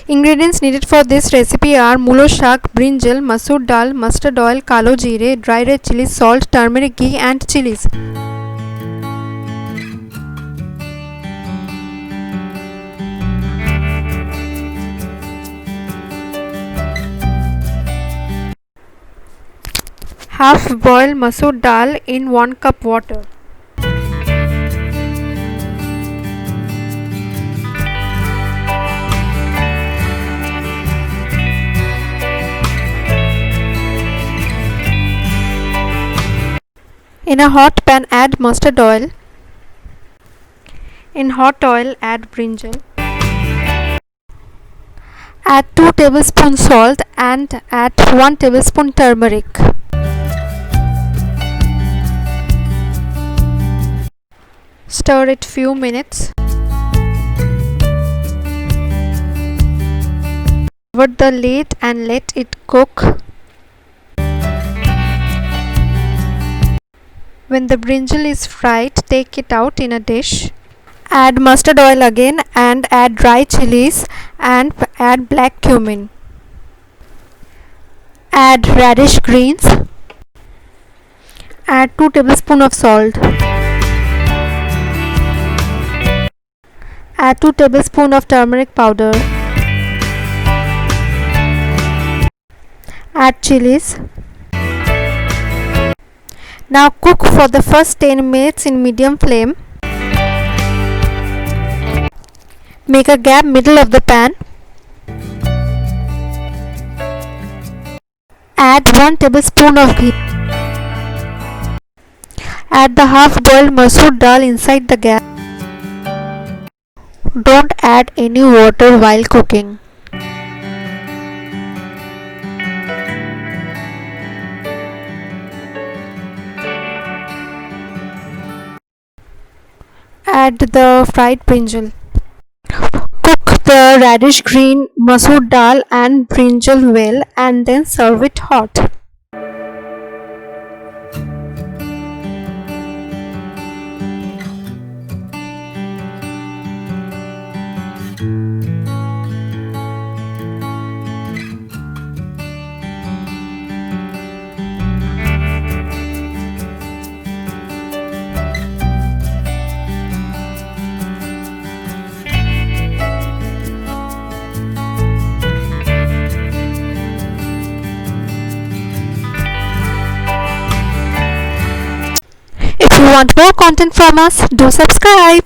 Ingredients needed for this recipe are Mulo Shaak, brinjal, masoor dal, mustard oil, kalo jeera, dry red chilies, salt, turmeric, ghee and chilies. Half boil masoor dal in 1 cup water. In a hot pan add mustard oil. In hot oil add brinjal. Add 2 tablespoons salt and add 1 tablespoon turmeric. Stir it few minutes. Cover the lid and let it cook. When the brinjal is fried, take it out in a dish. Add mustard oil again and add dry chilies and add black cumin. Add radish greens. Add 2 tablespoons of salt. Add 2 tablespoons of turmeric powder. Add chilies. Now cook for the first 10 minutes in medium flame. Make a gap middle of the pan. Add 1 tablespoon of ghee. Add the half boiled masoor dal inside the gap. Don't add any water while cooking. Add the fried brinjal. Cook the radish green, masoor dal and brinjal well and then serve it hot. If you want more content from us, do subscribe.